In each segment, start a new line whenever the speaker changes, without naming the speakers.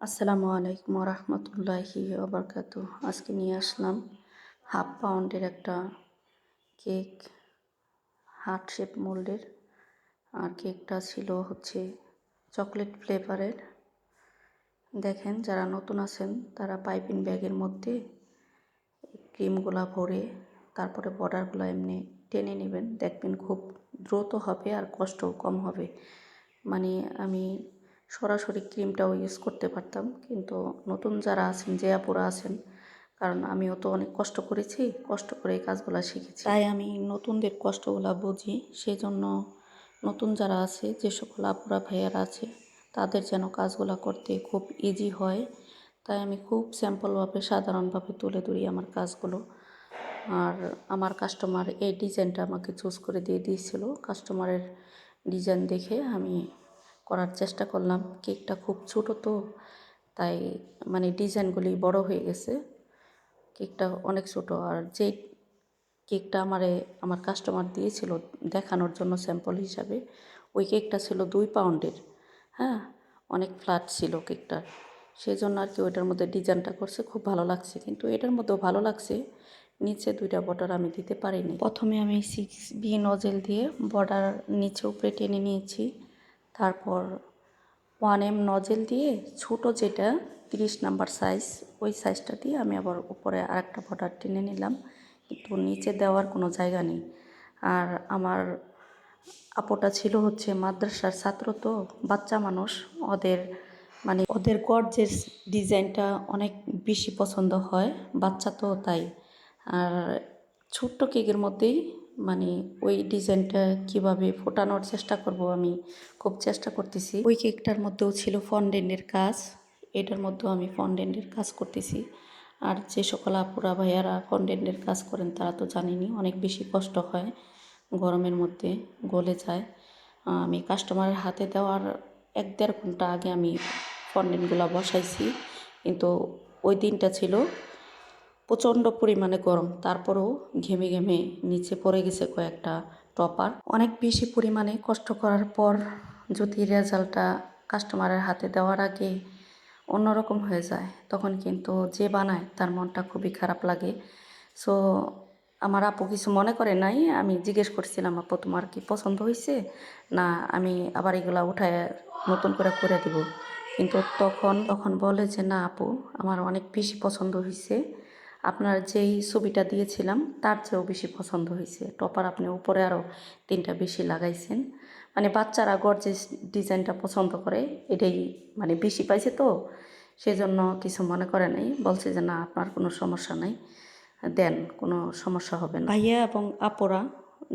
আসসালামু আলাইকুম রহমতুল্লাহি ওবরকাতু। আজকে নিয়ে আসলাম হাফ পাউন্ডের একটা কেক, হার্ট শেপ মোল্ডের। আর কেকটা ছিল হচ্ছে চকলেট ফ্লেভারের। দেখেন, যারা নতুন আছেন তারা পাইপিং ব্যাগের মধ্যে ক্রিমগুলা ভরে তারপরে বর্ডারগুলো এমনি টেনে নেবেন। দেখবেন খুব দ্রুত হবে আর কষ্টও কম হবে। মানে আমি সরাসরি ক্রিমটাও ইউজ করতে পারতাম, কিন্তু নতুন যারা আছেন, যে আপুরা আছেন, কারণ আমিও তো অনেক কষ্ট করেছি, কষ্ট করে এই কাজগুলো শিখেছি, তাই আমি নতুনদের কষ্টগুলো বুঝি। সেই জন্য নতুন যারা আছে, যে সকল আপুরা ভাইয়ারা আছে, তাদের যেন কাজগুলো করতে খুব ইজি হয়, তাই আমি খুব সিম্পলভাবে সাধারণভাবে তুলে ধরি আমার কাজগুলো। আর আমার কাস্টমার এই ডিজাইনটা আমাকে চুজ করে দিয়ে দিয়েছিল। কাস্টমারের ডিজাইন দেখে আমি করার চেষ্টা করলাম। কেকটা খুব ছোটো তো, তাই মানে ডিজাইনগুলি বড় হয়ে গেছে। কেকটা অনেক ছোটো। আর যেই কেকটা আমার কাস্টমার দিয়েছিল দেখানোর জন্য স্যাম্পল হিসাবে, ওই কেকটা ছিল 2 পাউন্ডের। হ্যাঁ, অনেক ফ্ল্যাট ছিল কেকটার, সেই জন্য আর কি ওইটার মধ্যে ডিজাইনটা করছে, খুব ভালো লাগছে। কিন্তু এটার মধ্যেও ভালো লাগছে, নিচে 2টা বর্ডার আমি দিতে পারিনি। প্রথমে আমি 6B নজেল দিয়ে বর্ডার নিচে উপরে টেনে নিয়েছি। তারপর 1M নজেল দিয়ে ছোটো যেটা 30 নাম্বার সাইজ, ওই সাইজটা দিয়ে আমি আবার উপরে আরেকটা বর্ডার টেনে নিলাম, কিন্তু নিচে দেওয়ার কোনো জায়গা নেই। আর আমার আপুটা ছিল হচ্ছে মাদ্রাসার ছাত্র, তো বাচ্চা মানুষ, ওদের গর্জেস ডিজাইনটা অনেক বেশি পছন্দ হয়, বাচ্চা তো তাই। আর ছোট্ট কেকের মধ্যেই মানে ওই ডিজাইনটা কিভাবে ফোটানোর চেষ্টা করব, আমি খুব চেষ্টা করতেছি। ওই কেকটার মধ্যেও ছিল ফন্ডেন্টের কাজ, এটার মধ্যেও আমি ফন্ডেন্টের কাজ করতেছি। আর যে সকল আপুরা ভাইয়ারা ফন্ডেন্টের কাজ করেন তারা তো জানেনই, অনেক বেশি কষ্ট হয়, গরমের মধ্যে গলে যায়। আমি কাস্টমারের হাতে দেওয়ার 1-1.5 ঘন্টা আগে আমি ফন্ডেন্টগুলো বসাইছি, কিন্তু ওই দিনটা ছিল প্রচণ্ড পরিমাণে গরম, তারপরেও ঘেমে ঘেমে নিচে পড়ে গেছে কয়েকটা টপার। অনেক বেশি পরিমাণে কষ্ট করার পর যদি রেজাল্টটা কাস্টমারের হাতে দেওয়ার আগে অন্যরকম হয়ে যায়, তখন কিন্তু যে বানায় তার মনটা খুবই খারাপ লাগে। সো আমার আপু কিছু মনে করে নাই। আমি জিজ্ঞেস করছিলাম, আপু তোমার কি পছন্দ হয়েছে, না আমি আবার এগুলা উঠায় নতুন করে করে দিব? কিন্তু তখন বলে যে না আপু, আমার অনেক বেশি পছন্দ হয়েছে, আপনার যেই ছবিটা দিয়েছিলাম তার চেয়েও বেশি পছন্দ হয়েছে। টপার আপনি উপরে আরও 3টা বেশি লাগাইছেন। মানে বাচ্চারা গর্জেস ডিজাইনটা পছন্দ করে, এটাই মানে বেশি পাইছে তো, সেজন্য কিছু মনে করে নাই। বলছে যে না, আপনার কোনো সমস্যা নাই, দেন, কোনো সমস্যা হবে না। ভাইয়া এবং আপুরা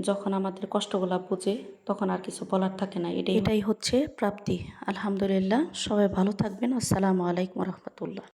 যখন আমাদের কষ্টগুলা বুঝে, তখন আর কিছু বলার থাকে না। এটাই হচ্ছে প্রাপ্তি। আলহামদুলিল্লাহ, সবাই ভালো থাকবেন। আসসালামু আলাইকুম রহমতুল্লাহ।